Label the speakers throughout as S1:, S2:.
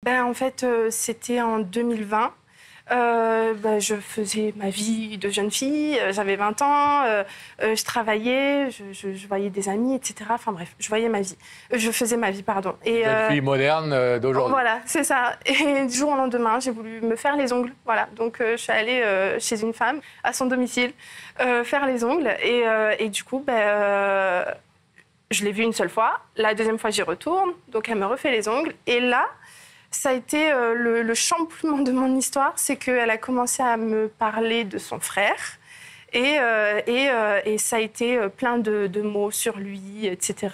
S1: En fait, c'était en 2020. Je faisais ma vie de jeune fille, j'avais 20 ans, je travaillais, je voyais des amis, etc. Enfin bref, je faisais ma vie, pardon.
S2: Jeune fille moderne d'aujourd'hui.
S1: Voilà, c'est ça. Et du jour au lendemain, j'ai voulu me faire les ongles. Voilà, donc je suis allée chez une femme, à son domicile, faire les ongles. Et du coup, je l'ai vue une seule fois. La deuxième fois, j'y retourne, donc elle me refait les ongles. Et là, ça a été le chamboulement de mon histoire, c'est qu'elle a commencé à me parler de son frère et ça a été plein de mots sur lui, etc.,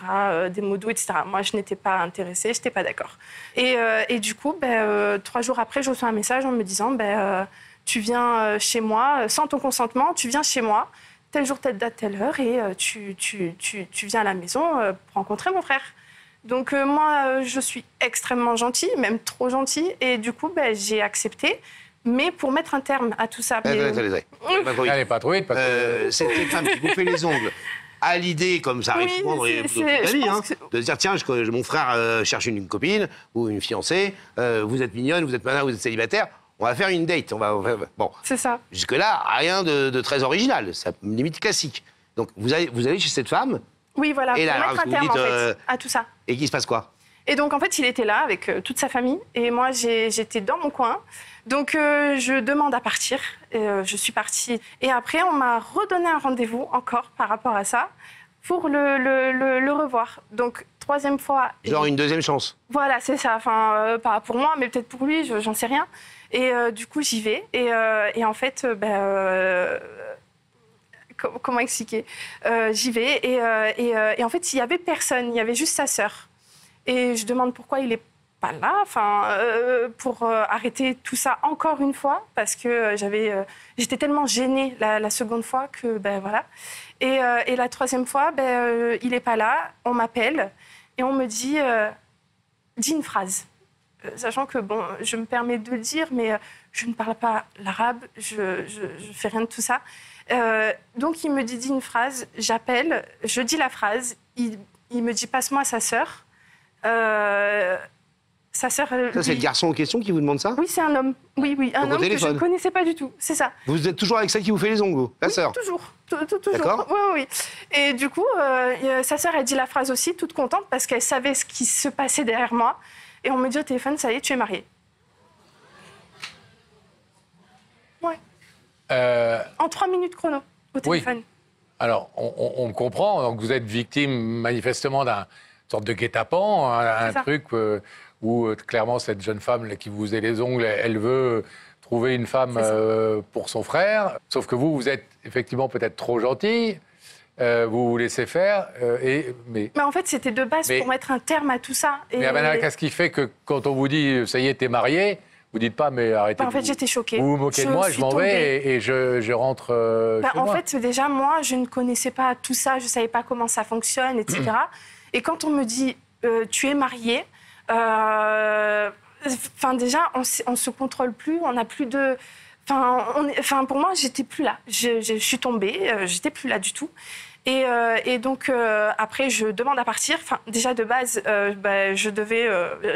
S1: des mots doux, etc. Moi, je n'étais pas intéressée, je n'étais pas d'accord. Et du coup, 3 jours après, je reçois un message en me disant tu viens chez moi, sans ton consentement, tu viens chez moi, tel jour, telle date, telle heure, et tu viens à la maison pour rencontrer mon frère. Donc moi, je suis extrêmement gentille, même trop gentille, et du coup, j'ai accepté, mais pour mettre un terme à tout ça.
S2: Allez, pas trop vite, parce que...
S3: Cette femme qui vous fait les ongles a l'idée, comme ça arrive souvent dans toute la vie, de se dire, tiens, mon frère cherche une copine ou une fiancée, vous êtes mignonne, vous êtes malin, vous êtes célibataire, on va faire une date. Bon.
S1: C'est ça.
S3: Jusque-là, rien de très original, ça limite classique. Donc vous allez chez cette femme.
S1: Oui, voilà,
S3: et
S1: pour
S3: là,
S1: mettre un terme, en fait, à tout ça.
S3: Et qu'il se passe quoi?
S1: Et donc, en fait, il était là avec toute sa famille. Et moi, j'étais dans mon coin. Donc, je demande à partir. Je suis partie. Et après, on m'a redonné un rendez-vous encore par rapport à ça pour le revoir. Donc, 3e fois...
S3: Genre une deuxième chance.
S1: Voilà, c'est ça. Enfin, pas pour moi, mais peut-être pour lui, j'en sais rien. Et du coup, j'y vais. Et en fait, comment expliquer? J'y vais et en fait, il y avait personne, il y avait juste sa sœur. Et je demande pourquoi il est pas là, pour arrêter tout ça encore une fois, parce que j'étais tellement gênée la seconde fois que voilà. Et la 3e fois, il est pas là, on m'appelle et on me dit dis une phrase. Sachant que je me permets de le dire, mais je ne parle pas l'arabe, je fais rien de tout ça. Donc il me dit une phrase, j'appelle, je dis la phrase, il me dit passe-moi sa sœur. Sa sœur.
S3: Ça, c'est le garçon en question qui vous demande ça?
S1: Oui, c'est un homme. Oui, un homme que je ne connaissais pas du tout, c'est ça.
S3: Vous êtes toujours avec celle qui vous fait les ongles, la sœur?
S1: Toujours, toujours.
S3: D'accord.
S1: Oui. Et du coup, sa sœur, elle dit la phrase aussi, toute contente, parce qu'elle savait ce qui se passait derrière moi. Et on me dit au téléphone, ça y est, tu es mariée. Ouais. En 3 minutes chrono, au téléphone.
S2: Oui. Alors, on comprend. Donc, vous êtes victime, manifestement, d'une sorte de guet-apens, un truc où, clairement, cette jeune femme là, qui vous faisait les ongles, elle veut trouver une femme pour son frère. Sauf que vous êtes effectivement peut-être trop gentille. Vous vous laissez faire. Mais
S1: en fait, c'était de base pour mettre un terme à tout ça.
S2: Mais qu'est-ce qui fait que quand on vous dit « ça y est, t'es mariée », vous dites pas, mais arrêtez.
S1: En fait, j'étais choquée.
S2: Vous vous moquez de moi, je m'en vais et je rentre chez moi.
S1: En fait, déjà, moi, je ne connaissais pas tout ça, je ne savais pas comment ça fonctionne, etc. Et quand on me dit tu es mariée, déjà, on ne se contrôle plus, on n'a plus de... pour moi, j'étais plus là. Je suis tombée, j'étais plus là du tout. Et donc, après, je demande à partir. Déjà, de base, je devais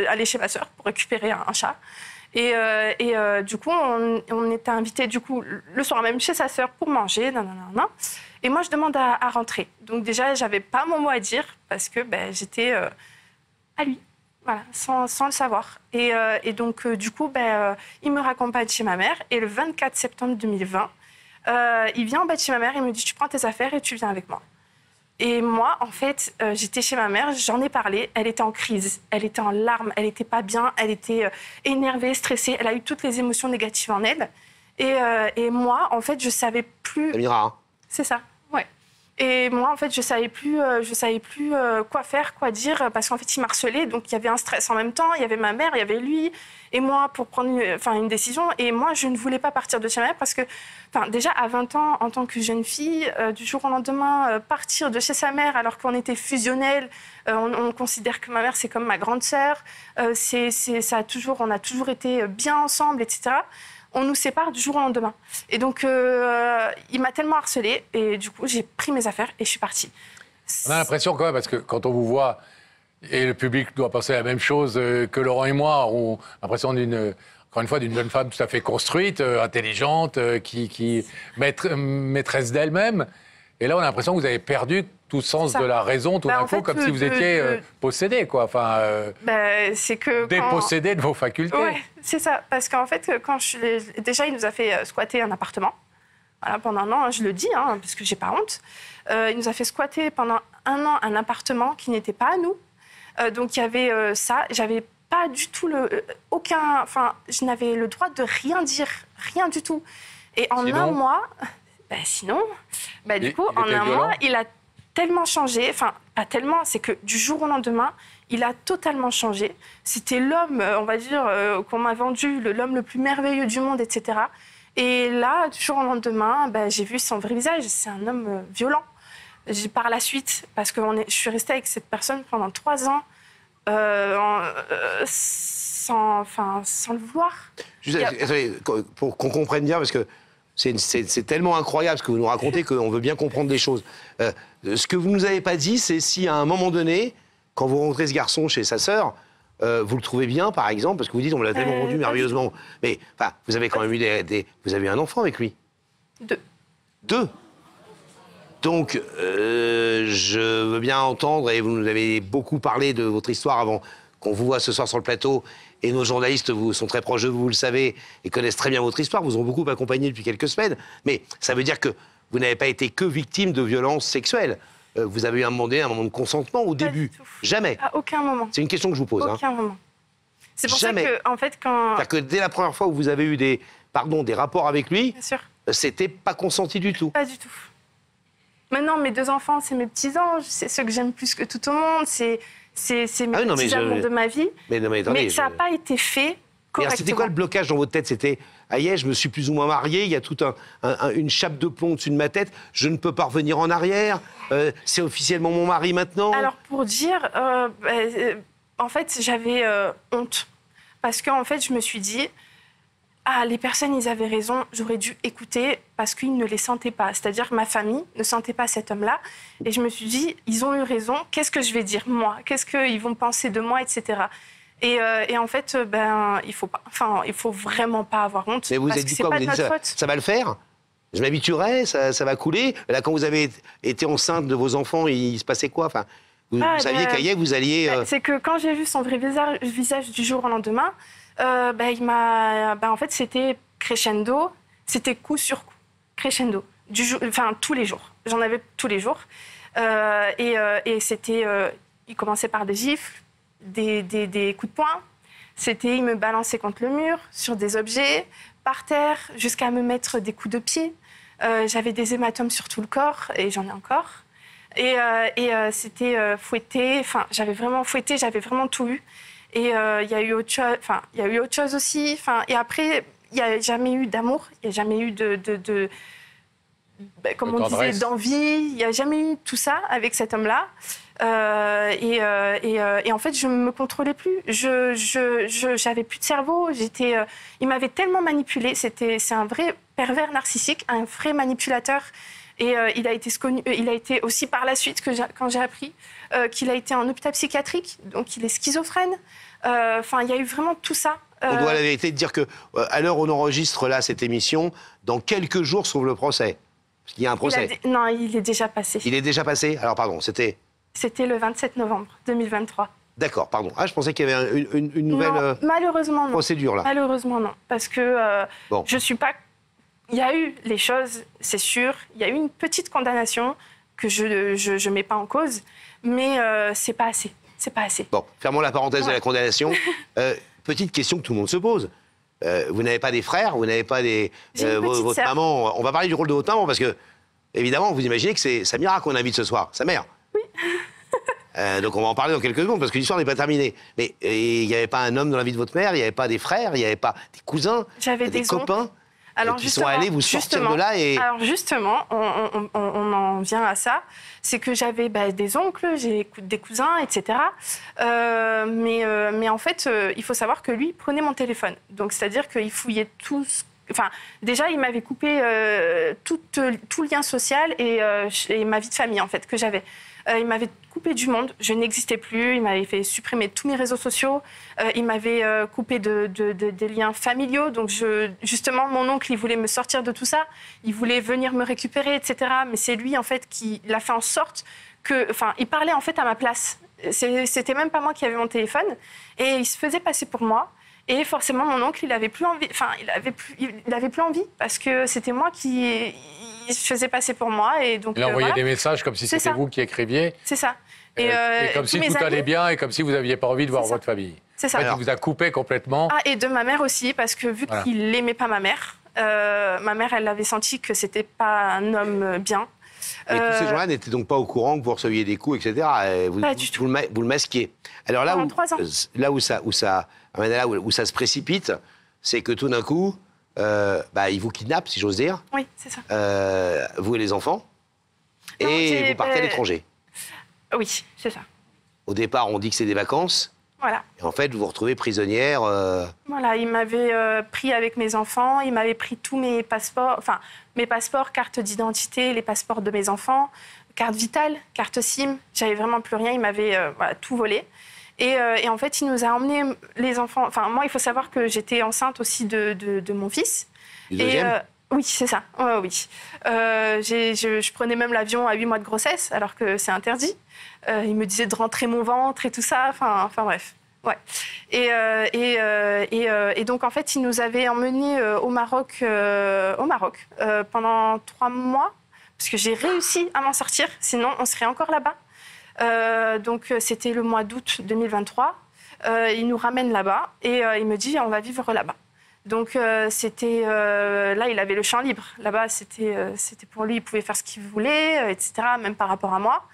S1: aller chez ma sœur pour récupérer un chat. Et du coup, on était invités le soir même chez sa sœur pour manger. Et moi, je demande à rentrer. Donc déjà, j'avais pas mon mot à dire parce que j'étais à lui, voilà, sans le savoir. Et donc, du coup, il me raccompagne chez ma mère. Et le 24 septembre 2020, il vient en bas de chez ma mère et me dit « Tu prends tes affaires et tu viens avec moi ». Et moi, en fait, j'étais chez ma mère, j'en ai parlé, elle était en crise, elle était en larmes, elle n'était pas bien, elle était énervée, stressée, elle a eu toutes les émotions négatives en elle. Et moi, en fait, je savais plus...
S3: Amira, hein.
S1: C'est ça, ouais. Et moi, en fait, je savais plus quoi faire, quoi dire, parce qu'en fait, il m'harcelait, donc il y avait un stress en même temps, il y avait ma mère, il y avait lui, et moi, pour prendre une décision. Et moi, je ne voulais pas partir de chez ma mère parce que, déjà, à 20 ans, en tant que jeune fille, du jour au lendemain, partir de chez sa mère alors qu'on était fusionnels, on considère que ma mère, c'est comme ma grande sœur, on a toujours été bien ensemble, etc. On nous sépare du jour au lendemain. Et donc, il m'a tellement harcelée, et du coup, j'ai pris mes affaires et je suis partie.
S2: On a l'impression quand même, parce que quand on vous voit Et le public doit penser la même chose que Laurent et moi. On a l'impression encore une fois, d'une jeune femme tout à fait construite, intelligente, qui maîtresse d'elle-même. Et là, on a l'impression que vous avez perdu tout sens de la raison, tout d'un coup, comme si vous étiez possédé, quoi. Enfin,
S1: c'est que
S2: dépossédé de vos facultés.
S1: Ouais, c'est ça. Parce qu'en fait, déjà, il nous a fait squatter un appartement. Voilà, pendant un an, hein, je le dis, hein, parce que j'ai pas honte. Il nous a fait squatter pendant un an un appartement qui n'était pas à nous. Donc il y avait ça. J'avais pas du tout je n'avais le droit de rien dire, rien du tout. Et en un mois, du coup, en un mois, il a tellement changé. Enfin, pas tellement. C'est que du jour au lendemain, il a totalement changé. C'était l'homme, on va dire, qu'on m'a vendu, l'homme le plus merveilleux du monde, etc. Et là, du jour au lendemain, j'ai vu son vrai visage. C'est un homme violent. Par la suite, parce que je suis restée avec cette personne pendant 3 ans, sans le vouloir.
S3: Pour qu'on comprenne bien, parce que c'est tellement incroyable ce que vous nous racontez qu'on veut bien comprendre les choses. Ce que vous ne nous avez pas dit, c'est si à un moment donné, quand vous rencontrez ce garçon chez sa sœur, vous le trouvez bien, par exemple, parce que vous dites on me l'a tellement rendu merveilleusement. Mais vous avez quand même eu vous avez eu un enfant avec lui.
S1: 2.
S3: 2. Donc, je veux bien entendre, et vous nous avez beaucoup parlé de votre histoire avant qu'on vous voit ce soir sur le plateau, et nos journalistes sont très proches de vous, vous le savez, et connaissent très bien votre histoire, vous ont beaucoup accompagné depuis quelques semaines, mais ça veut dire que vous n'avez pas été que victime de violences sexuelles. Vous avez eu un moment de consentement au début. Jamais.
S1: À aucun moment.
S3: C'est une question que je vous pose.
S1: Aucun moment. C'est pour
S3: Jamais.
S1: ça que, en fait,
S3: C'est-à-dire que dès la première fois où vous avez eu des rapports avec lui, c'était pas consenti du tout.
S1: Pas du tout. Maintenant, mes 2 enfants, c'est mes petits anges, c'est ceux que j'aime plus que tout au monde, c'est mes petits amours de ma vie. Mais ça n'a pas été fait correctement.
S3: C'était quoi le blocage dans votre tête? C'était « Aïe, je me suis plus ou moins mariée, il y a toute une chape de plomb au-dessus de ma tête, je ne peux pas revenir en arrière, c'est officiellement mon mari maintenant ».
S1: Alors, pour dire, en fait, j'avais honte. Parce qu'en fait, je me suis dit... les personnes, ils avaient raison, j'aurais dû écouter parce qu'ils ne les sentaient pas. C'est-à-dire que ma famille ne sentait pas cet homme-là. Et je me suis dit, ils ont eu raison, qu'est-ce que je vais dire, moi? Qu'est-ce qu'ils vont penser de moi, etc. Et en fait, il faut vraiment pas avoir honte.
S3: Mais vous
S1: parce
S3: avez dit
S1: que
S3: quoi?
S1: c'est pas de notre faute.
S3: Ça va le faire? Je m'habituerai, ça va couler. Là, quand vous avez été enceinte de vos enfants, il se passait quoi? Enfin, vous saviez qu'Aïe, vous alliez...
S1: C'est que quand j'ai vu son vrai visage du jour au lendemain, en fait, c'était crescendo, c'était coup sur coup, crescendo, tous les jours. J'en avais tous les jours. Et c'était, il commençait par des gifles, des coups de poing. Il me balançait contre le mur, sur des objets, par terre, jusqu'à me mettre des coups de pied. J'avais des hématomes sur tout le corps, et j'en ai encore. Et c'était fouetté, j'avais vraiment fouetté, j'avais vraiment tout eu. Et il y a eu autre chose aussi. Et après, il n'y a jamais eu d'amour, il n'y a jamais eu comme on disait, d'envie. Il n'y a jamais eu tout ça avec cet homme-là. Et en fait, je ne me contrôlais plus. J'avais plus de cerveau. Il m'avait tellement manipulée. C'est un vrai pervers narcissique, un vrai manipulateur. Et il a été aussi par la suite, quand j'ai appris, qu'il a été en hôpital psychiatrique, donc il est schizophrène. Il y a eu vraiment tout ça.
S3: On doit la vérité de dire que, à l'heure où on enregistre là cette émission, dans quelques jours s'ouvre le procès. Parce qu'il y a un procès.
S1: Non, il est déjà passé.
S3: Il est déjà passé? Alors pardon, c'était
S1: le 27 novembre 2023.
S3: D'accord, pardon. Je pensais qu'il y avait une nouvelle
S1: malheureusement,
S3: procédure là.
S1: Malheureusement non, parce que je suis pas... Il y a eu les choses, c'est sûr. Il y a eu une petite condamnation que je mets pas en cause, mais c'est pas assez. C'est pas assez.
S3: Bon, fermons la parenthèse de la condamnation. Petite question que tout le monde se pose. Vous n'avez pas des frères, vous n'avez pas votre
S1: sœur.
S3: maman. On va parler du rôle de votre maman parce que, évidemment, vous imaginez que c'est Samira qu'on invite ce soir, sa mère.
S1: Oui.
S3: Donc on va en parler dans quelques secondes parce que l'histoire n'est pas terminée. Mais il n'y avait pas un homme dans la vie de votre mère, il n'y avait pas des frères, il n'y avait pas des cousins, des copains.
S1: Oncles. Alors
S3: qui sont allés vous sortir de là et...
S1: Alors justement, on en vient à ça. C'est que j'avais des oncles, j'ai des cousins, etc. Mais en fait, il faut savoir que lui prenait mon téléphone. Donc c'est-à-dire qu'il fouillait tout. Déjà, il m'avait coupé tout lien social et ma vie de famille en fait que j'avais. Il m'avait coupé du monde, je n'existais plus. Il m'avait fait supprimer tous mes réseaux sociaux. Il m'avait coupé des liens familiaux. Donc, justement, mon oncle, il voulait me sortir de tout ça. Il voulait venir me récupérer, etc. Mais c'est lui, en fait, qui l'a fait en sorte que... Enfin, il parlait, en fait, à ma place. C'était même pas moi qui avais mon téléphone. Et il se faisait passer pour moi. Et forcément, mon oncle, il avait plus envie. Enfin, il avait plus envie parce que c'était moi qui il se faisait passer pour moi. Et donc,
S2: il envoyait des messages comme si c'était vous qui écriviez.
S1: C'est ça.
S2: Et comme si tout allait bien et comme si vous n'aviez pas envie de voir votre famille.
S1: C'est ça.
S2: En fait, il vous a coupé complètement.
S1: Ah, et de ma mère aussi, parce que vu qu'il n'aimait pas ma mère, elle avait senti que c'était pas un homme bien.
S3: Mais tous ces gens-là n'étaient donc pas au courant que vous receviez des coups, etc.
S1: Pas du tout.
S3: Vous le masquiez. Alors là, où ça se précipite, c'est que tout d'un coup, ils vous kidnappent, si j'ose dire.
S1: Oui, c'est ça.
S3: Vous et les enfants. Et vous partez à l'étranger.
S1: Oui, c'est ça.
S3: Au départ, on dit que c'est des vacances.
S1: Voilà.
S3: Et en fait, vous vous retrouvez prisonnière.
S1: Voilà, il m'avait pris avec mes enfants, il m'avait pris tous mes passeports, cartes d'identité, les passeports de mes enfants, carte vitale, carte SIM. J'avais vraiment plus rien, il m'avait tout volé. Et en fait, il nous a emmenés les enfants. Enfin, moi, il faut savoir que j'étais enceinte aussi de mon fils.
S3: Du deuxième ?
S1: Oui, c'est ça. Oui. Je prenais même l'avion à 8 mois de grossesse, alors que c'est interdit. Il me disait de rentrer mon ventre et tout ça. Enfin bref. Ouais. Et donc, en fait, il nous avait emmenés au Maroc pendant 3 mois, parce que j'ai réussi à m'en sortir. Sinon, on serait encore là-bas. Donc, c'était le mois d'août 2023. Il nous ramène là-bas et il me dit, on va vivre là-bas. Donc, là, il avait le champ libre. Là-bas, c'était pour lui, il pouvait faire ce qu'il voulait, etc., même par rapport à moi.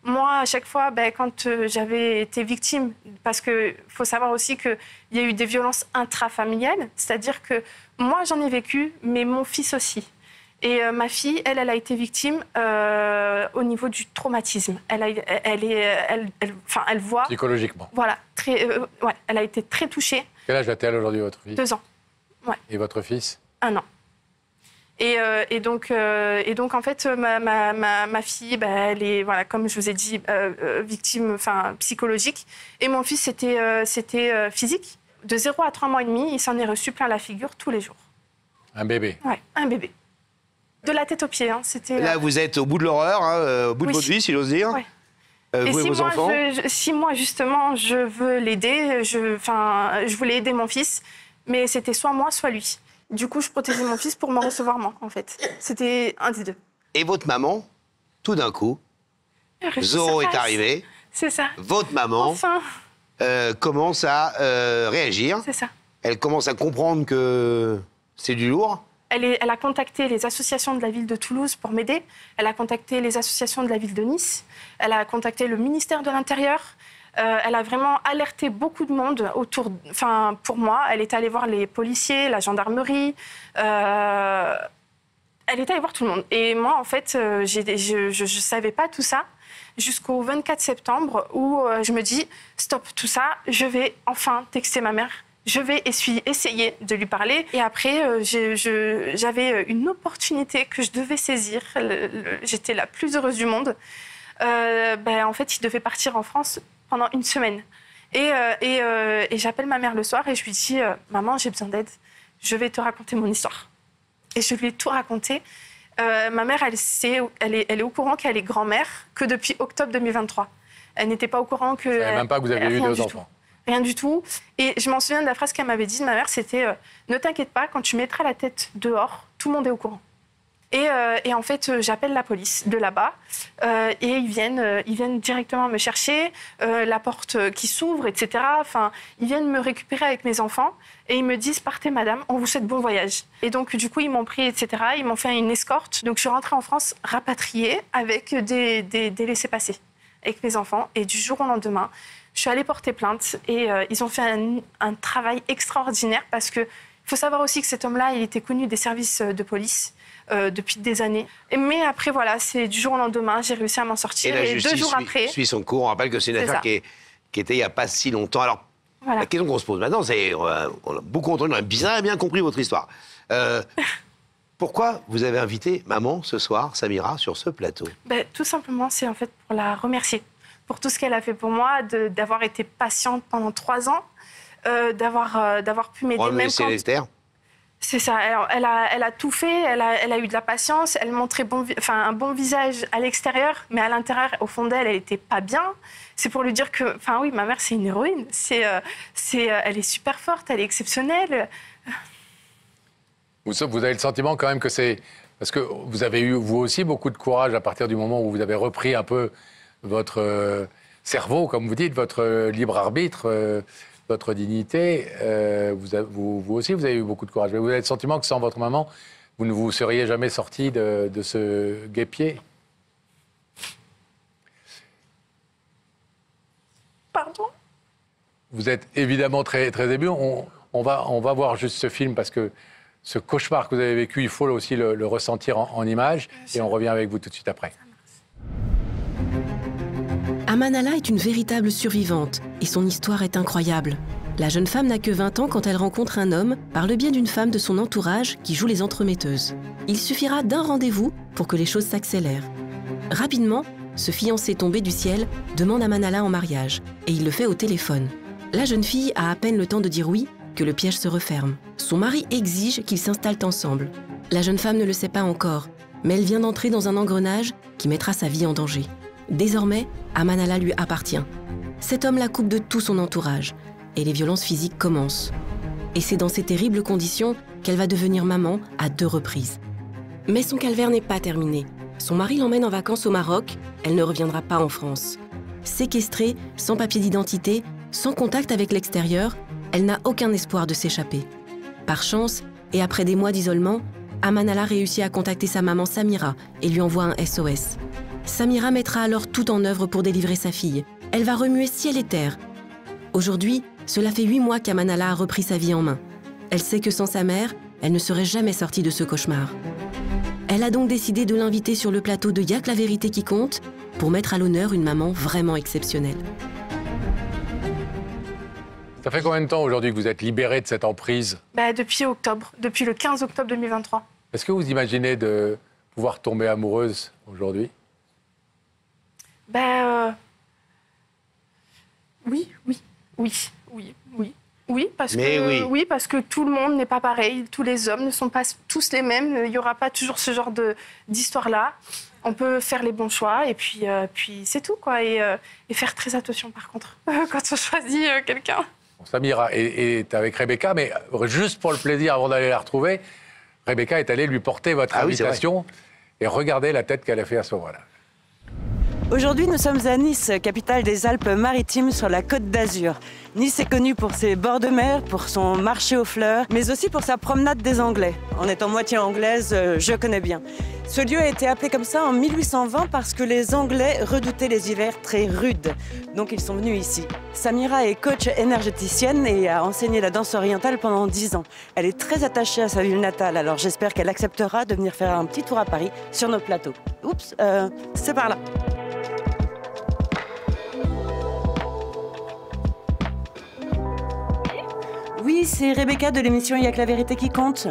S1: Moi, à chaque fois, quand j'avais été victime, parce qu'il faut savoir aussi qu'il y a eu des violences intrafamiliales, c'est-à-dire que moi, j'en ai vécu, mais mon fils aussi. Et ma fille, elle a été victime au niveau du traumatisme. Elle voit...
S2: Psychologiquement.
S1: Voilà. Elle a été très touchée.
S2: Quel âge a-t-elle aujourd'hui, votre fille ?
S1: 2 ans. Ouais.
S2: Et votre fils ?
S1: 1 an. Et donc, en fait, ma fille, elle est, voilà, comme je vous ai dit, victime psychologique. Et mon fils, c'était physique. De 0 à 3 mois et demi, il s'en est reçu plein la figure tous les jours.
S2: Un bébé ?
S1: Ouais, un bébé. De la tête aux pieds. C'était,
S3: Là, vous êtes au bout de l'horreur, au bout de votre vie, si j'ose dire.
S1: Ouais.
S3: Vous et vos enfants.
S1: Si moi, justement, je veux l'aider, je voulais aider mon fils, mais c'était soit moi, soit lui. Du coup, je protégeais mon fils pour me recevoir moi, en fait. C'était un des deux.
S3: Et votre maman, tout d'un coup, Zoro est arrivé.
S1: C'est ça.
S3: Votre maman commence à réagir.
S1: C'est ça.
S3: Elle commence à comprendre que c'est du lourd.
S1: Elle a contacté les associations de la ville de Toulouse pour m'aider. Elle a contacté les associations de la ville de Nice. Elle a contacté le ministère de l'Intérieur. Elle a vraiment alerté beaucoup de monde pour moi. Elle est allée voir les policiers, la gendarmerie. Elle est allée voir tout le monde. Et moi, en fait, je ne savais pas tout ça jusqu'au 24 septembre où je me dis « Stop, tout ça, je vais enfin texter ma mère. Je vais essayer de lui parler. » Et après, j'avais une opportunité que je devais saisir. J'étais la plus heureuse du monde. En fait, il devait partir en France pendant 1 semaine. Et j'appelle ma mère le soir et je lui dis « Maman, j'ai besoin d'aide. Je vais te raconter mon histoire. » Et je lui ai tout raconté. Ma mère, elle est au courant qu'elle est grand-mère que depuis octobre 2023. Elle n'était pas au courant que...
S2: Elle ne savait même pas que vous aviez eu 2 enfants.
S1: Rien du tout. Et je m'en souviens de la phrase qu'elle m'avait dit de ma mère, c'était ne t'inquiète pas, quand tu mettras la tête dehors, tout le monde est au courant. Et en fait, j'appelle la police de là-bas et ils viennent directement me chercher, la porte qui s'ouvre, etc. Enfin, ils viennent me récupérer avec mes enfants et ils me disent « Partez, madame, on vous souhaite bon voyage ». Et donc, du coup, ils m'ont pris, etc. Ils m'ont fait une escorte. Donc, je suis rentrée en France rapatriée avec des laissez-passer avec mes enfants. Et du jour au lendemain, je suis allée porter plainte et ils ont fait un travail extraordinaire parce qu'il faut savoir aussi que cet homme-là, il était connu des services de police. Depuis des années. Mais après, voilà, c'est du jour au lendemain, j'ai réussi à m'en sortir.
S3: Et la justice
S1: 2 jours après...
S3: suit son cours. On rappelle que c'est une affaire qui était il n'y a pas si longtemps. Alors,
S1: voilà.
S3: La question qu'on se pose maintenant, c'est... on a beaucoup entendu, on a bien compris votre histoire. Pourquoi vous avez invité maman ce soir, Samira, sur ce plateau?
S1: Tout simplement, c'est en fait pour la remercier. Pour tout ce qu'elle a fait pour moi, d'avoir été patiente pendant 3 ans, d'avoir pu m'aider même quand... C'est ça, elle a tout fait, elle a eu de la patience, elle montrait un bon visage à l'extérieur, mais à l'intérieur, au fond d'elle, elle n'était pas bien. C'est pour lui dire que, oui, ma mère, c'est une héroïne. Elle est super forte, elle est exceptionnelle.
S2: Vous avez le sentiment quand même que c'est... Parce que vous avez eu, vous aussi, beaucoup de courage à partir du moment où vous avez repris un peu votre cerveau, comme vous dites, votre libre arbitre, votre dignité. Vous aussi, vous avez eu beaucoup de courage. Mais vous avez le sentiment que sans votre maman, vous ne vous seriez jamais sorti de ce guêpier?
S1: Pardon?
S2: Vous êtes évidemment très, très ému. On va voir juste ce film parce que ce cauchemar que vous avez vécu, il faut aussi le ressentir en images. Et on revient avec vous tout de suite après.
S4: Amanala est une véritable survivante et son histoire est incroyable. La jeune femme n'a que 20 ans quand elle rencontre un homme par le biais d'une femme de son entourage qui joue les entremetteuses. Il suffira d'un rendez-vous pour que les choses s'accélèrent. Rapidement, ce fiancé tombé du ciel demande Amanala en mariage et il le fait au téléphone. La jeune fille a à peine le temps de dire oui que le piège se referme. Son mari exige qu'ils s'installent ensemble. La jeune femme ne le sait pas encore, mais elle vient d'entrer dans un engrenage qui mettra sa vie en danger. Désormais, Amanala lui appartient. Cet homme la coupe de tout son entourage et les violences physiques commencent. Et c'est dans ces terribles conditions qu'elle va devenir maman à 2 reprises. Mais son calvaire n'est pas terminé. Son mari l'emmène en vacances au Maroc, elle ne reviendra pas en France. Séquestrée, sans papier d'identité, sans contact avec l'extérieur, elle n'a aucun espoir de s'échapper. Par chance, et après des mois d'isolement, Amanala réussit à contacter sa maman Samira et lui envoie un SOS. Samira mettra alors tout en œuvre pour délivrer sa fille. Elle va remuer ciel et terre. Aujourd'hui, cela fait 8 mois qu'Amanala a repris sa vie en main. Elle sait que sans sa mère, elle ne serait jamais sortie de ce cauchemar. Elle a donc décidé de l'inviter sur le plateau de Y'a que la vérité qui compte pour mettre à l'honneur une maman vraiment exceptionnelle.
S2: Ça fait combien de temps aujourd'hui que vous êtes libérée de cette emprise?
S1: Depuis le 15 octobre 2023.
S2: Est-ce que vous imaginez de pouvoir tomber amoureuse aujourd'hui?
S1: Oui, parce que tout le monde n'est pas pareil, tous les hommes ne sont pas tous les mêmes, il n'y aura pas toujours ce genre d'histoire-là. On peut faire les bons choix et puis c'est tout, quoi. Et faire très attention, par contre, quand on choisit quelqu'un.
S2: Samira est avec Rebecca, mais juste pour le plaisir, avant d'aller la retrouver, Rebecca est allée lui porter votre invitation et regardez la tête qu'elle a fait à ce moment-là.
S5: Aujourd'hui, nous sommes à Nice, capitale des Alpes-Maritimes sur la Côte d'Azur. Nice est connue pour ses bords de mer, pour son marché aux fleurs, mais aussi pour sa promenade des Anglais. En étant moitié anglaise, je connais bien. Ce lieu a été appelé comme ça en 1820 parce que les Anglais redoutaient les hivers très rudes. Donc ils sont venus ici. Samira est coach énergéticienne et a enseigné la danse orientale pendant 10 ans. Elle est très attachée à sa ville natale, alors j'espère qu'elle acceptera de venir faire un petit tour à Paris sur notre plateau. Oups, c'est par là. Oui, c'est Rebecca de l'émission Y'a que la vérité qui compte.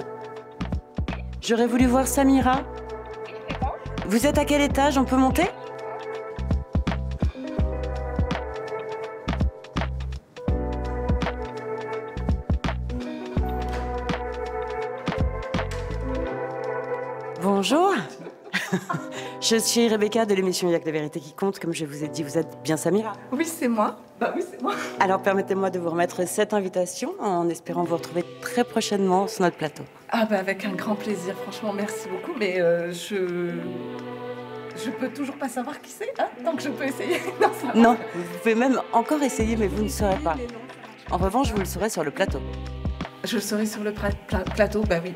S5: J'aurais voulu voir Samira. Vous êtes à quel étage? On peut monter? Bonjour. Je suis Rebecca de l'émission Y'a que la vérité qui compte. Comme je vous ai dit, vous êtes bien Samira?
S6: Oui, c'est moi. Oui, c'est moi.
S5: Alors, permettez-moi de vous remettre cette invitation en espérant vous retrouver très prochainement sur notre plateau.
S6: Avec un grand plaisir. Franchement, merci beaucoup. Mais je peux toujours pas savoir qui c'est, hein, tant que je peux essayer.
S5: Non, vous pouvez même encore essayer, mais vous ne saurez pas. En revanche, vous le saurez sur le plateau.
S6: Je le saurai sur le plateau. Oui.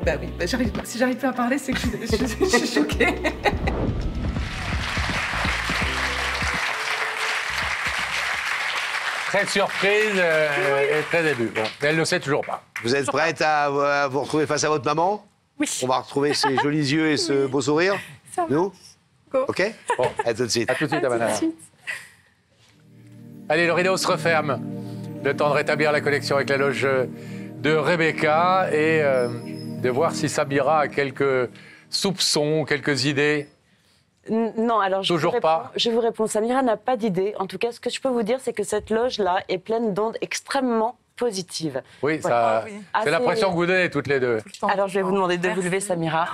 S6: Si j'arrive pas à parler, c'est que je suis choquée.
S2: Très surprise et très émue. Bon, elle ne le sait toujours pas.
S3: Vous êtes prête à vous retrouver face à votre maman?
S1: Oui.
S3: On va retrouver ses jolis yeux et ce beau sourire.
S1: Ça va.
S3: Nous?
S1: Go.
S3: OK? Bon, à tout de suite.
S2: À tout de suite, Amanala. Allez, le rideau se referme. Le temps de rétablir la connexion avec la loge de Rebecca et de voir si Samira a quelques soupçons, quelques idées.
S5: Non, alors
S2: Toujours pas.
S5: Je vous réponds, Samira n'a pas d'idée. En tout cas, ce que je peux vous dire, c'est que cette loge-là est pleine d'ondes extrêmement positives.
S2: Oui,
S5: Voilà.
S2: c'est l'impression que vous donnez toutes les deux.
S5: Alors, je vais vous demander de vous lever, Samira.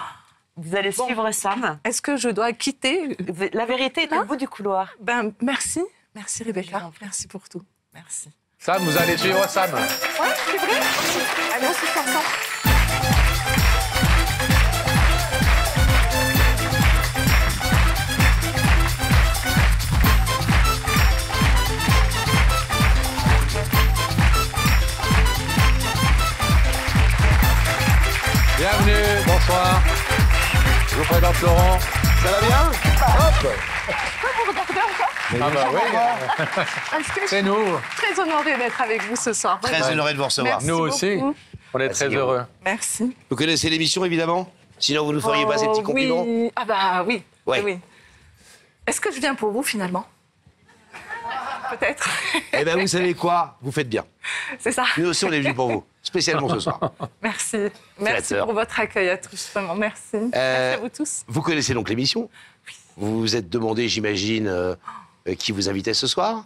S5: Vous allez suivre Sam.
S6: Est-ce que je dois quitter?
S5: La vérité est au bout du couloir.
S6: Ben, merci. Merci, Rebecca. Merci pour tout. Merci.
S2: Sam, vous allez suivre Sam.
S1: Ouais, c'est vrai. Allez, on se fait ensemble.
S2: Bienvenue, bonsoir. Je vous présente Laurent.
S3: Ça va bien? Hop.
S2: Ah bah oui, c'est nous.
S6: Très honorée d'être avec vous ce soir.
S3: Très honoré de vous recevoir.
S6: Merci
S2: Nous aussi,
S6: beaucoup.
S2: on est très heureux.
S6: Merci.
S3: Vous connaissez l'émission, évidemment? Sinon, vous nous feriez pas ces petits compliments?
S6: Oui. Ah bah oui.
S3: Ouais.
S6: Oui. Est-ce que je viens pour vous, finalement? Peut-être.
S3: Eh bien, vous savez quoi? Vous faites bien.
S6: C'est ça.
S3: Nous aussi, on est venus pour vous, spécialement ce soir.
S6: Merci. Merci
S3: flatteur.
S6: pour votre accueil à tous, vraiment. Merci. Merci à vous tous.
S3: Vous connaissez donc l'émission? Vous vous êtes demandé, j'imagine, qui vous invitait ce soir?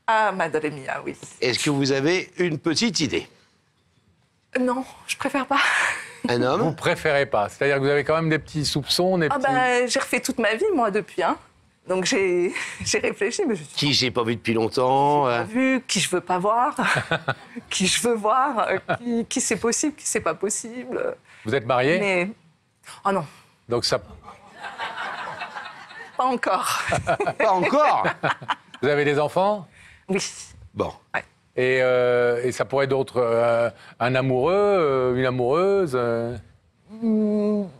S6: Ah, Madame Mia, oui.
S3: Est-ce que vous avez une petite idée?
S6: Non, je préfère pas.
S3: Un
S2: Vous
S3: homme?
S2: préférez pas, c'est-à-dire que vous avez quand même des petits soupçons, des
S6: Ah
S2: petits...
S6: bah, j'ai refait toute ma vie, moi, depuis, hein. Donc j'ai réfléchi, mais je suis
S3: Qui j'ai pas vu depuis longtemps?
S6: pas vu, qui je veux pas voir, qui je veux voir, qui c'est possible, qui c'est pas possible.
S2: Vous êtes marié?
S6: Mais... Oh non,
S2: Donc ça...
S6: pas encore.
S3: Pas encore?
S2: Vous avez des enfants?
S6: Oui.
S3: Bon.
S2: Et ça pourrait être d'autres... un amoureux, une amoureuse
S6: Non,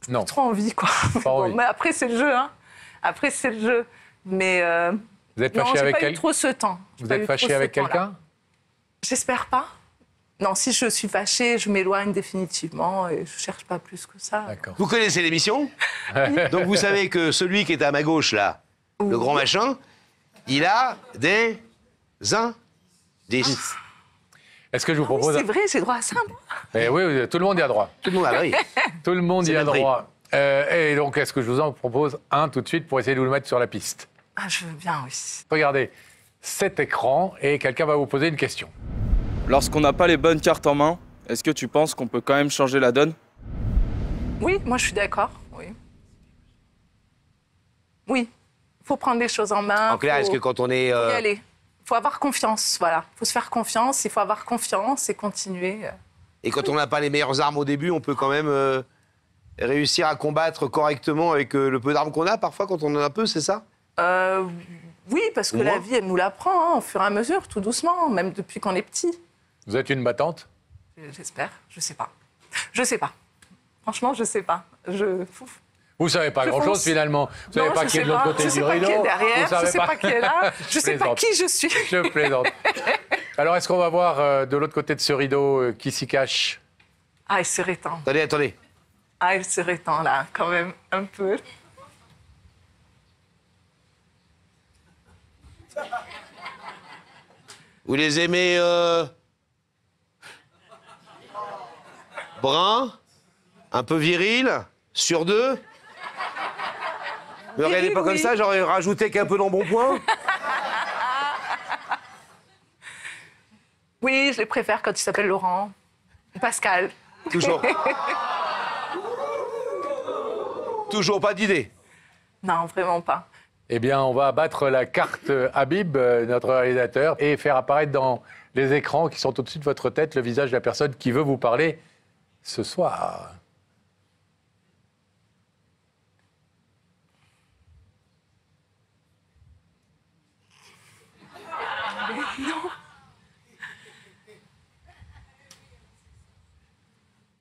S2: Non.
S6: trop envie, quoi.
S2: Pas envie.
S6: Mais après, c'est le jeu, hein. Après, c'est le jeu. Mais
S2: Vous êtes
S6: non,
S2: fâché
S6: j'ai
S2: avec
S6: pas eu
S2: quelqu'un?
S6: trop ce temps. J'ai
S2: Vous
S6: pas
S2: êtes
S6: eu trop
S2: fâché
S6: ce
S2: avec
S6: temps-là.
S2: quelqu'un?
S6: J'espère pas. Non, si je suis fâchée, je m'éloigne définitivement et je cherche pas plus que ça.
S2: D'accord.
S3: Vous connaissez l'émission? Donc vous savez que celui qui est à ma gauche, là, le grand machin, il a des indices.
S2: Est-ce que je vous
S6: Oui,
S2: propose...
S6: c'est vrai, j'ai droit à ça, moi.
S2: Eh oui, tout le monde y a droit.
S3: Tout le monde a oui.
S2: Tout le monde
S3: C'est
S2: y a
S3: le prix.
S2: droit. Et donc, est-ce que je vous en propose un tout de suite pour essayer de vous le mettre sur la piste?
S6: Ah, je veux bien, oui.
S2: Regardez cet écran et quelqu'un va vous poser une question.
S7: Lorsqu'on n'a pas les bonnes cartes en main, est-ce que tu penses qu'on peut quand même changer la donne?
S6: Oui, moi, je suis d'accord, oui. Oui, il faut prendre les choses en main.
S3: En clair, est-ce que quand on est...
S6: Faut y aller. Il faut avoir confiance, voilà. Il faut se faire confiance, il faut avoir confiance et continuer.
S3: Et quand on n'a pas les meilleures armes au début, on peut quand même réussir à combattre correctement avec le peu d'armes qu'on a, parfois, quand on en a peu, c'est ça?
S6: Oui, parce que
S3: Au
S6: la
S3: moins.
S6: vie, elle nous l'apprend, hein, au fur et à mesure, tout doucement, même depuis qu'on est petit.
S2: Vous êtes une battante?
S6: J'espère, je sais pas. Je sais pas. Franchement, je sais pas.
S2: Vous savez pas
S6: Je
S2: grand-chose
S6: fonce.
S2: finalement. Vous savez
S6: Non,
S2: pas
S6: je
S2: qui est
S6: sais
S2: de l'autre
S6: pas.
S2: côté
S6: Je
S2: du
S6: sais pas
S2: rideau.
S6: qui est derrière,
S2: Vous savez
S6: je sais pas qui est là, je sais pas
S2: plaisante.
S6: qui je suis.
S2: Je plaisante. Alors, est-ce qu'on va voir de l'autre côté de ce rideau qui s'y cache?
S6: Ah, il serait temps.
S3: Attendez, attendez.
S6: Ah, il serait temps, là, quand même, un peu.
S3: Vous les aimez bruns, un peu viril, sur deux? Ne regardez pas comme
S6: oui.
S3: ça, j'aurais rajouté qu'un peu d'embonpoint.
S6: Oui, je les préfère quand ils s'appellent Laurent ou Pascal.
S3: Toujours. Toujours pas d'idée.
S6: Non, vraiment pas.
S2: Eh bien, on va abattre la carte Habib, notre réalisateur, et faire apparaître dans les écrans qui sont au-dessus de votre tête le visage de la personne qui veut vous parler ce soir.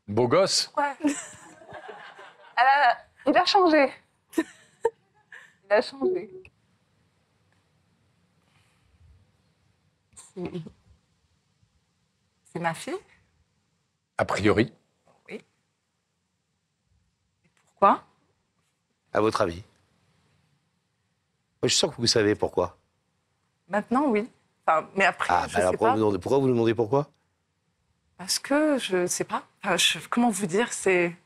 S2: Beau gosse?
S6: Ouais. Il a changé. Il a changé. C'est ma fille.
S2: A priori.
S6: Oui. Pourquoi?
S3: À votre avis? Moi, je sens que vous savez pourquoi.
S6: Maintenant, oui. Enfin, mais après,
S3: Ah,
S6: je
S3: bah alors
S6: sais pas.
S3: pourquoi vous nous demandez pourquoi?
S6: Parce que, je sais pas, comment vous dire, c'est...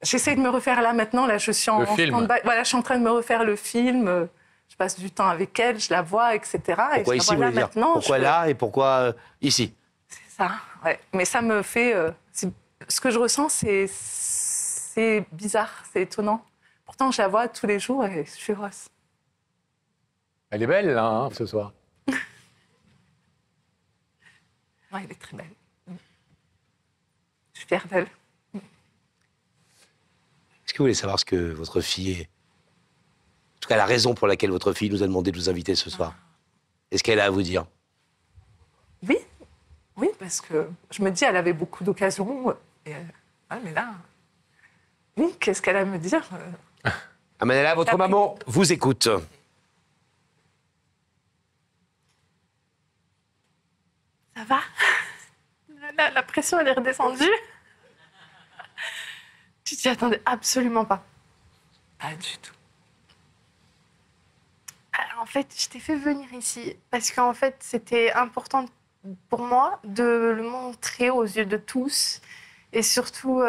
S6: J'essaie de me refaire là maintenant, là je suis en stand-by. Voilà, je suis en train de me refaire le film, je passe du temps avec elle, je la vois, etc.
S3: Pourquoi
S6: et
S3: ici, vous voulez dire? Pourquoi là et pourquoi ici?
S6: C'est ça, ouais. Mais ça me fait... ce que je ressens, c'est bizarre, c'est étonnant. Pourtant, je la vois tous les jours et je suis heureuse.
S2: Elle est belle, là, hein, ce soir.
S6: Ouais, elle est très belle. Je suis fière d'elle.
S3: Est-ce que vous voulez savoir ce que votre fille est? En tout cas, la raison pour laquelle votre fille nous a demandé de vous inviter ce soir. Est-ce qu'elle a à vous dire?
S6: Oui, oui, parce que je me dis, elle avait beaucoup d'occasions. Mais là, oui, qu'est-ce qu'elle a à me dire?
S3: Manella, votre maman vous écoute.
S1: Ça va? La pression, elle est redescendue. Tu t'y attendais absolument pas.
S6: Pas du tout.
S1: Alors, en fait, je t'ai fait venir ici parce qu'en fait, c'était important pour moi de le montrer aux yeux de tous et surtout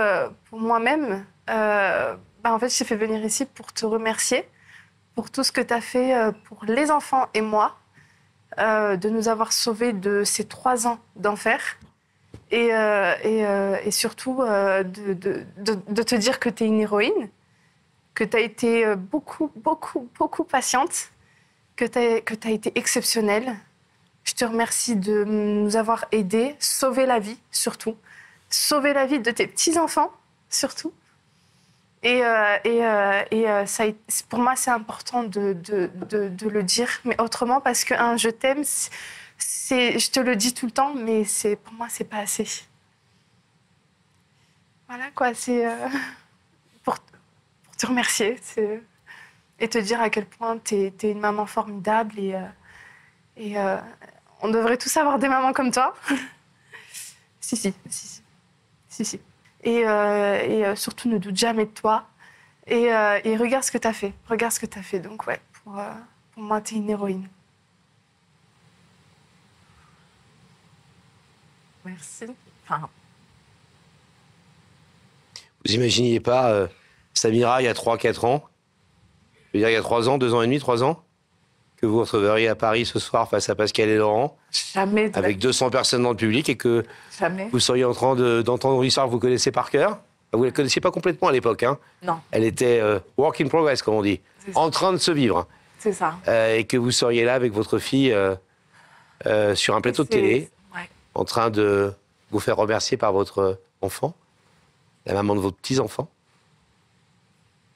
S1: pour moi-même. En fait, je t'ai fait venir ici pour te remercier pour tout ce que tu as fait pour les enfants et moi, de nous avoir sauvés de ces 3 ans d'enfer et surtout de te dire que tu es une héroïne, que tu as été beaucoup patiente, que tu as été exceptionnelle. Je te remercie de nous avoir aidés, sauver la vie surtout, sauver la vie de tes petits-enfants surtout. Et pour moi, c'est important de le dire, mais autrement, parce que je t'aime, je te le dis tout le temps, mais pour moi, c'est pas assez. Voilà, quoi, c'est pour te remercier et te dire à quel point t'es une maman formidable et on devrait tous avoir des mamans comme toi. Si. Et surtout, ne doute jamais de toi. Et regarde ce que tu as fait. Regarde ce que tu as fait. Donc, ouais, pour moi, tu es une héroïne.
S6: Merci.
S3: Vous imaginiez pas Samira, il y a 3-4 ans, je veux dire, il y a 3 ans, 2 ans et demi, 3 ans, que vous vous retrouveriez à Paris ce soir face à Pascal et Laurent,
S6: jamais
S3: avec 200 personnes dans le public, et que
S6: jamais.
S3: Vous seriez en train d'entendre une histoire que vous connaissez par cœur. Vous ne la connaissiez pas complètement à l'époque, hein?
S6: Non.
S3: Elle était work in progress, comme on dit, en train de se vivre.
S6: C'est ça.
S3: Et que vous seriez là avec votre fille sur un plateau de télé, en train de vous faire remercier par votre enfant, la maman de vos petits-enfants.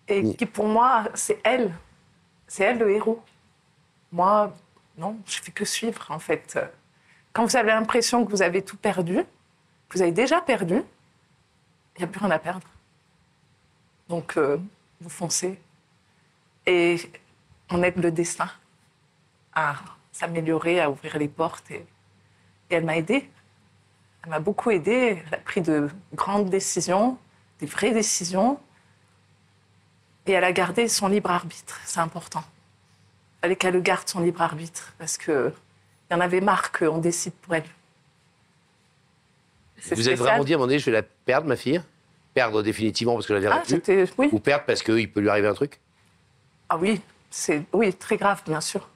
S6: Et qui, pour moi, c'est elle. C'est elle le héros. Moi, non, je fais que suivre, en fait. Quand vous avez l'impression que vous avez tout perdu, que vous avez déjà perdu, il n'y a plus rien à perdre. Donc, vous foncez. Et on aide le destin à s'améliorer, à ouvrir les portes. Et elle m'a aidée. Elle m'a beaucoup aidée. Elle a pris de grandes décisions, des vraies décisions. Et elle a gardé son libre arbitre. C'est important. Il fallait qu'elle garde son libre arbitre parce qu'il y en avait marre qu'on décide pour elle.
S3: Vous êtes vraiment dit à un moment donné, je vais la perdre, ma fille? Perdre définitivement parce que je la verrai plus?
S6: Oui.
S3: Ou perdre parce qu'il peut lui arriver un truc?
S6: Ah oui, c'est très grave, bien sûr.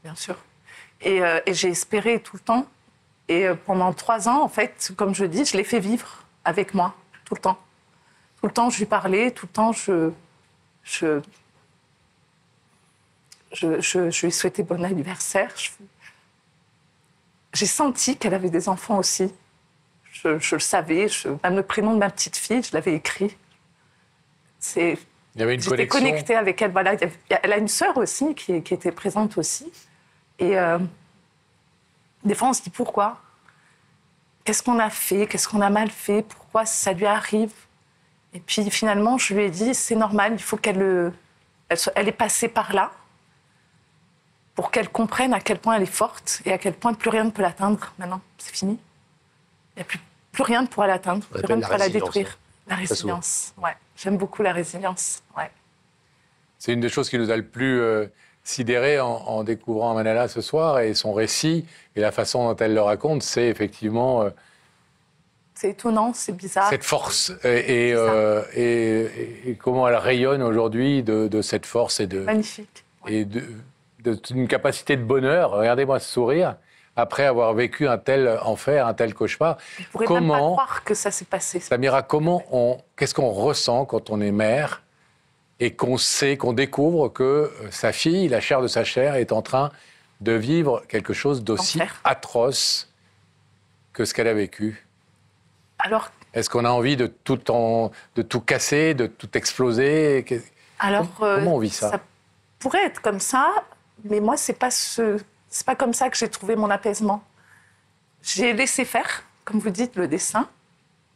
S6: Bien sûr. Et j'ai espéré tout le temps. Et pendant 3 ans, en fait, comme je dis, je l'ai fait vivre avec moi, tout le temps. Tout le temps, je lui parlais, tout le temps, je lui souhaitais bon anniversaire. J'ai senti qu'elle avait des enfants aussi. Je le savais. Même le prénom de ma petite fille, je l'avais écrit.
S2: Il y avait une connexion.
S6: J'étais connectée avec elle. Voilà. Elle a une sœur aussi qui était présente aussi. Et des fois, on se dit pourquoi? Qu'est-ce qu'on a fait? Qu'est-ce qu'on a mal fait? Pourquoi ça lui arrive? Et puis finalement, je lui ai dit, c'est normal, il faut qu'elle est passée par là pour qu'elle comprenne à quel point elle est forte et à quel point plus rien ne peut l'atteindre. Maintenant, c'est fini. Il n'y a plus rien ne pourra l'atteindre, plus rien ne pourra la détruire. La résilience, ouais. J'aime beaucoup la résilience, ouais.
S2: C'est une des choses qui nous a le plus sidéré en découvrant Manala ce soir et son récit et la façon dont elle le raconte, c'est effectivement...
S6: c'est étonnant, c'est bizarre.
S2: Cette force et comment elle rayonne aujourd'hui de cette force et de...
S6: Magnifique. Ouais.
S2: Et d'une capacité de bonheur. Regardez-moi ce sourire. Après avoir vécu un tel enfer, un tel cauchemar.
S6: Je ne pourrais même pas croire que ça s'est passé.
S2: Samira, qu'est-ce qu'on ressent quand on est mère et qu'on sait, qu'on découvre que sa fille, la chair de sa chair, est en train de vivre quelque chose d'aussi atroce que ce qu'elle a vécu?
S6: Alors,
S2: est-ce qu'on a envie de tout casser, de tout exploser?
S6: Alors,
S2: comment on vit ça?
S6: Ça pourrait être comme ça, mais moi, c'est pas comme ça que j'ai trouvé mon apaisement. J'ai laissé faire, comme vous dites, le dessin.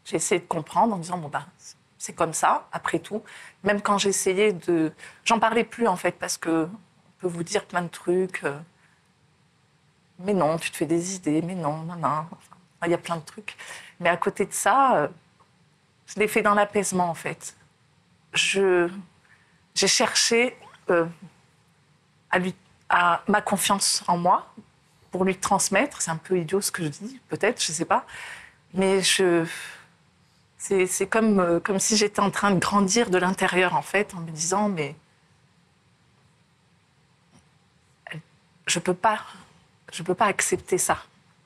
S6: J'ai essayé de comprendre en disant, bon, ben, c'est comme ça, après tout. Même quand j'essayais de... J'en parlais plus, en fait, parce qu'on peut vous dire plein de trucs. Mais non, tu te fais des idées, mais non, non, non. Enfin, il y a plein de trucs. Mais à côté de ça, je l'ai fait dans l'apaisement, en fait. J'ai cherché à ma confiance en moi pour lui transmettre. C'est un peu idiot ce que je dis, peut-être, je ne sais pas. Mais c'est comme si j'étais en train de grandir de l'intérieur, en fait, en me disant, mais je peux pas accepter ça.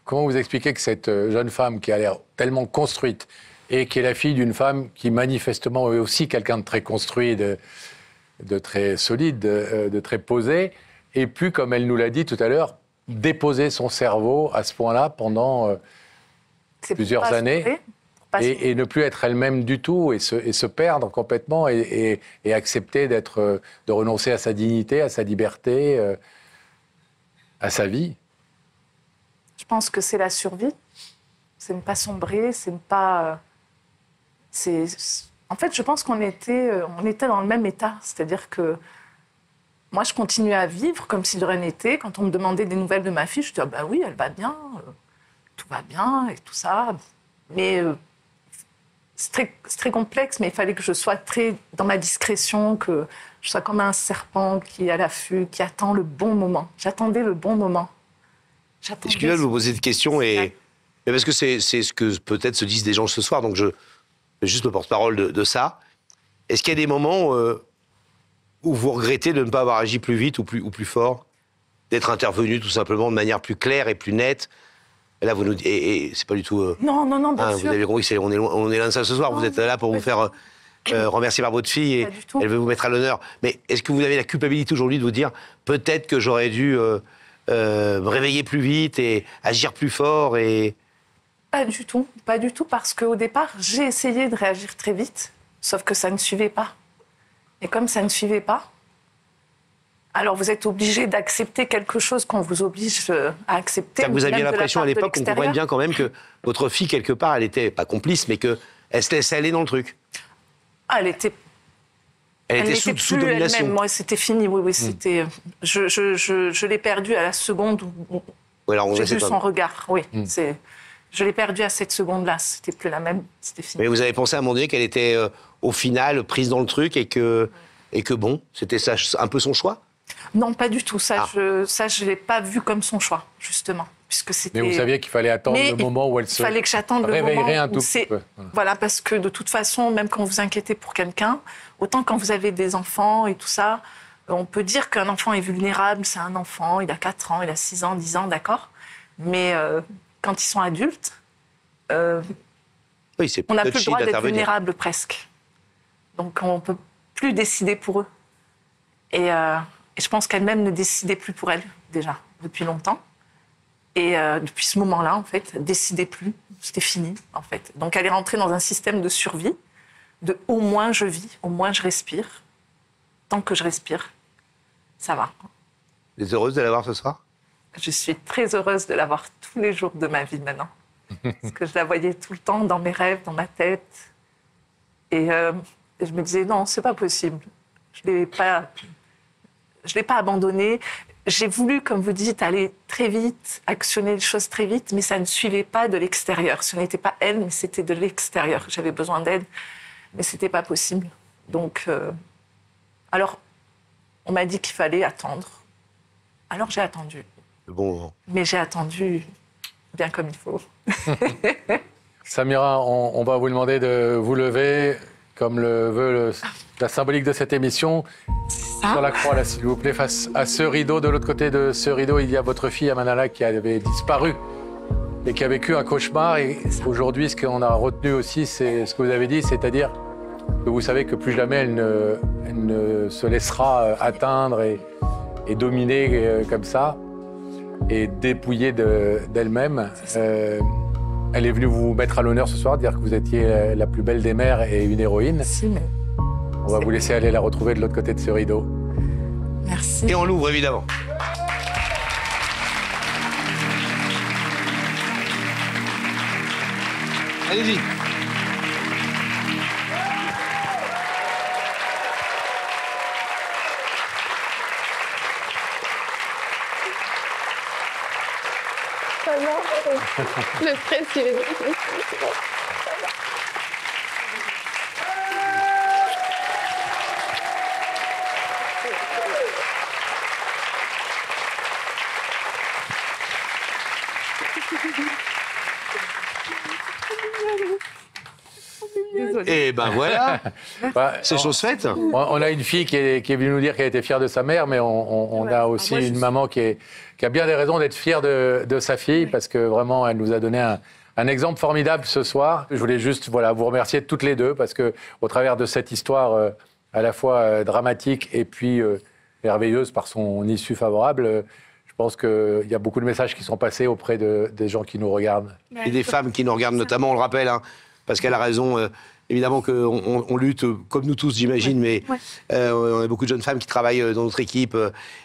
S2: Comment vous expliquez que cette jeune femme qui a l'air tellement construite et qui est la fille d'une femme qui manifestement est aussi quelqu'un de très construit, de très solide, de très posé, ait pu, comme elle nous l'a dit tout à l'heure, déposer son cerveau à ce point-là pendant plusieurs années et ne plus être elle-même du tout et se perdre complètement et accepter de renoncer à sa dignité, à sa liberté, à sa vie?
S6: Je pense que c'est la survie. C'est ne pas sombrer, c'est ne pas... En fait, je pense qu'on était dans le même état. C'est-à-dire que moi, je continuais à vivre comme si de rien n'était. Quand on me demandait des nouvelles de ma fille, je disais, ah bah oui, elle va bien, tout va bien et tout ça. Mais c'est très complexe, mais il fallait que je sois très dans ma discrétion, que je sois comme un serpent qui est à l'affût, qui attend le bon moment. J'attendais le bon moment.
S3: Excusez-moi de vous poser cette question, mais parce que c'est ce que peut-être se disent des gens ce soir, donc je fais juste le porte-parole de ça. Est-ce qu'il y a des moments où vous regrettez de ne pas avoir agi plus vite ou plus fort, d'être intervenu tout simplement de manière plus claire et plus nette? Et là, vous nous dites, et c'est pas du tout...
S6: Non, bien sûr.
S3: Vous avez compris, on est loin de ça ce soir. Non, vous êtes là pour vous faire remercier par votre fille et elle veut vous mettre à l'honneur. Mais est-ce que vous avez la culpabilité aujourd'hui de vous dire, peut-être que j'aurais dû... me réveiller plus vite et agir plus fort et...
S6: Pas du tout, parce qu'au départ, j'ai essayé de réagir très vite, sauf que ça ne suivait pas. Et comme ça ne suivait pas, alors vous êtes obligé d'accepter quelque chose qu'on vous oblige à accepter.
S3: Vous aviez l'impression à l'époque qu'on comprenne bien quand même que votre fille, quelque part, elle n'était pas complice, mais qu'elle se laissait aller dans le truc.
S6: Ah, elle était sous domination. Moi, c'était fini, oui. C'était, je l'ai perdue à la seconde où j'ai vu son regard. Oui, je l'ai perdue à cette seconde-là. C'était plus la même, c'était fini.
S3: Mais vous avez pensé à un moment donné qu'elle était, au final, prise dans le truc et que bon, c'était ça, un peu son choix?
S6: Non, pas du tout. Ça, je ne l'ai pas vu comme son choix, justement. Puisque c'était...
S2: Mais vous saviez qu'il fallait attendre le moment où elle se
S6: fallait que j'attende le moment
S2: un tout petit peu.
S6: Voilà, parce que de toute façon, même quand vous inquiétez pour quelqu'un, autant quand vous avez des enfants et tout ça, on peut dire qu'un enfant est vulnérable, c'est un enfant, il a 4 ans, il a 6 ans, 10 ans, d'accord. Mais quand ils sont adultes, on n'a plus le droit d'être vulnérable presque. Donc on ne peut plus décider pour eux. Et je pense qu'elle-même ne décidait plus pour elle, déjà, depuis longtemps. Et depuis ce moment-là, en fait, elle ne décidait plus. C'était fini, en fait. Donc elle est rentrée dans un système de survie, de au moins je vis, au moins je respire. Tant que je respire, ça va.
S3: Vous êtes heureuse de l'avoir ce soir?
S6: Je suis très heureuse de l'avoir tous les jours de ma vie maintenant. Parce que je la voyais tout le temps dans mes rêves, dans ma tête. Et je me disais, non, c'est pas possible. Je l'ai pas abandonnée. J'ai voulu, comme vous dites, aller très vite, actionner les choses très vite, mais ça ne suivait pas de l'extérieur. Ce n'était pas elle, mais c'était de l'extérieur. J'avais besoin d'aide, mais ce n'était pas possible. Donc, alors, on m'a dit qu'il fallait attendre. Alors j'ai attendu.
S3: Bon.
S6: Mais j'ai attendu bien comme il faut.
S2: Samira, on va vous demander de vous lever, comme le veut la symbolique de cette émission. Sur la croix, là, s'il vous plaît, face à ce rideau. De l'autre côté de ce rideau, il y a votre fille, Amanala, qui avait disparu et qui a vécu un cauchemar. Et aujourd'hui, ce qu'on a retenu aussi, c'est ce que vous avez dit, c'est-à-dire que vous savez que plus jamais elle ne se laissera atteindre et dominer comme ça et dépouiller d'elle-même. Elle est venue vous mettre à l'honneur ce soir, dire que vous étiez la plus belle des mères et une héroïne.
S6: Si, mais...
S2: On va vous laisser aller la retrouver de l'autre côté de ce rideau.
S6: Merci.
S3: Et on l'ouvre, évidemment. Allez-y.
S1: Le stress, il est...
S3: Et ben voilà, c'est chose faite.
S2: On a une fille qui est venue nous dire qu'elle était fière de sa mère, mais on a aussi une maman qui a bien des raisons d'être fière de sa fille, parce que vraiment, elle nous a donné un exemple formidable ce soir. Je voulais juste vous remercier toutes les deux, parce qu'au travers de cette histoire à la fois dramatique et puis merveilleuse par son issue favorable, je pense qu'il y a beaucoup de messages qui sont passés auprès des gens qui nous regardent.
S3: Et des femmes qui nous regardent notamment, on le rappelle, hein, parce qu'elle a raison. Évidemment qu'on lutte, comme nous tous, j'imagine, mais on a beaucoup de jeunes femmes qui travaillent dans notre équipe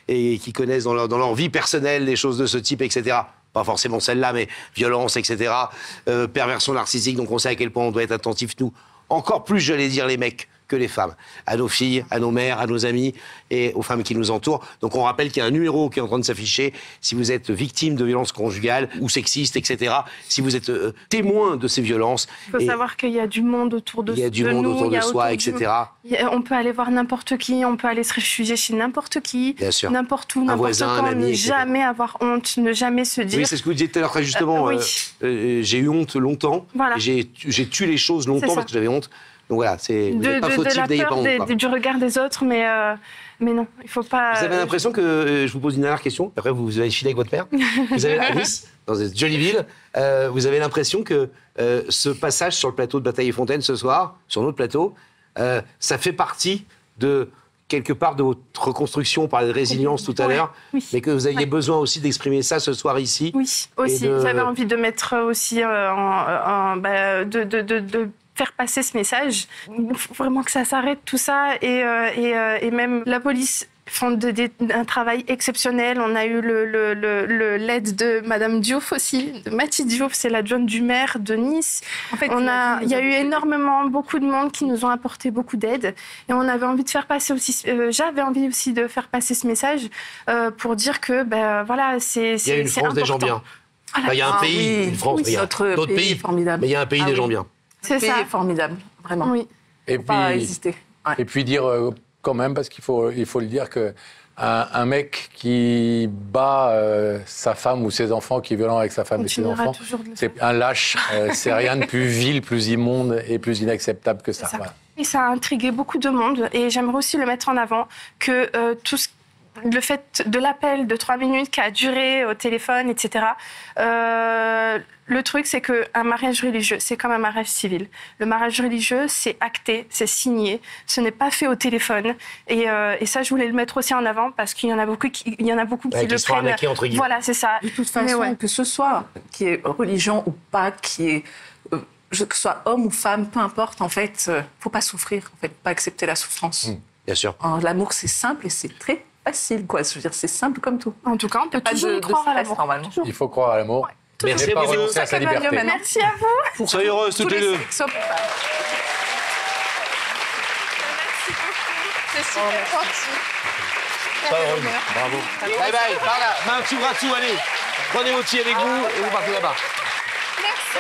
S3: et qui connaissent dans leur vie personnelle des choses de ce type, etc. Pas forcément celle-là, mais violence, etc. Perversion narcissique, donc on sait à quel point on doit être attentif, nous. Encore plus, j'allais dire, les mecs que les femmes. À nos filles, à nos mères, à nos amis et aux femmes qui nous entourent. Donc on rappelle qu'il y a un numéro qui est en train de s'afficher si vous êtes victime de violences conjugales ou sexistes, etc. Si vous êtes témoin de ces violences.
S1: Il faut savoir qu'il y a du monde autour de nous.
S3: Il y a du monde autour de soi, etc.
S1: On peut aller voir n'importe qui, on peut aller se réfugier chez n'importe qui, n'importe où, n'importe quand, ne jamais avoir honte, ne jamais se dire...
S3: Oui, c'est ce que vous disiez tout à l'heure très justement. J'ai eu honte longtemps, j'ai tué les choses longtemps parce que j'avais honte. Donc voilà, c'est pas fautif, n'ayez pas honte.
S1: Du regard des autres, mais non, il faut pas...
S3: Vous avez l'impression que, je vous pose une dernière question, après vous allez filer avec votre père, vous avez à Nice, dans cette jolie ville, vous avez l'impression que ce passage sur le plateau de Bataille-et-Fontaine ce soir, sur notre plateau, ça fait partie de, quelque part, de votre reconstruction, on parlait de résilience tout à l'heure, mais que vous aviez besoin aussi d'exprimer ça ce soir ici.
S1: Oui, aussi, j'avais envie de mettre aussi de faire passer ce message. Il faut vraiment que ça s'arrête, tout ça. Et même la police font un travail exceptionnel. On a eu l'aide de Madame Diouf aussi, de Mathilde Diouf, c'est l'adjointe du maire de Nice. En fait, il y a eu beaucoup de monde qui nous ont apporté beaucoup d'aide. Et on avait envie de faire passer aussi, j'avais envie aussi de faire passer ce message pour dire que, voilà, c'est important.
S3: Il y a une France des gens bien. Voilà. Il y a un pays, une France, il y a d'autres pays formidables. Mais il y a un pays des gens bien.
S6: C'est ça. Formidable, vraiment.
S1: Oui.
S2: Et puis,
S6: pas hésiter.
S2: Et puis dire quand même, parce qu'il faut le dire, qu'un mec qui bat sa femme ou ses enfants, qui est violent avec sa femme et ses enfants, c'est un lâche. C'est rien de plus vil, plus immonde et plus inacceptable que ça. Voilà.
S1: Et ça a intrigué beaucoup de monde. Et j'aimerais aussi le mettre en avant que le fait de l'appel de 3 minutes qui a duré au téléphone, etc. Le truc, c'est qu'un mariage religieux, c'est comme un mariage civil. Le mariage religieux, c'est acté, c'est signé. Ce n'est pas fait au téléphone. Et ça, je voulais le mettre aussi en avant parce qu'il y en a beaucoup qui le prennent.
S3: Arnaqués, entre guillemets.
S1: Voilà, c'est ça.
S6: De toute façon, que ce soit qui est religion ou pas, qui est que ce soit homme ou femme, peu importe. En fait, faut pas souffrir. En fait, pas accepter la souffrance.
S3: Bien sûr.
S6: L'amour, c'est simple et c'est très facile, quoi. Je veux dire, c'est simple comme tout.
S1: En tout cas, on peut toujours croire à l'amour.
S6: Normalement.
S2: Il faut croire à l'amour.
S3: Merci
S2: à vous.
S1: Merci à vous.
S3: Soyez heureuses toutes les deux.
S1: Merci beaucoup. C'est super gentil.
S3: Soyez heureuses. Bravo. Bye bye. Par là. Main sous bras dessous, allez. Prenez votre fille avec vous et vous partez là-bas.
S1: Merci.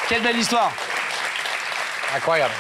S3: Quelle belle histoire.
S2: Incroyable.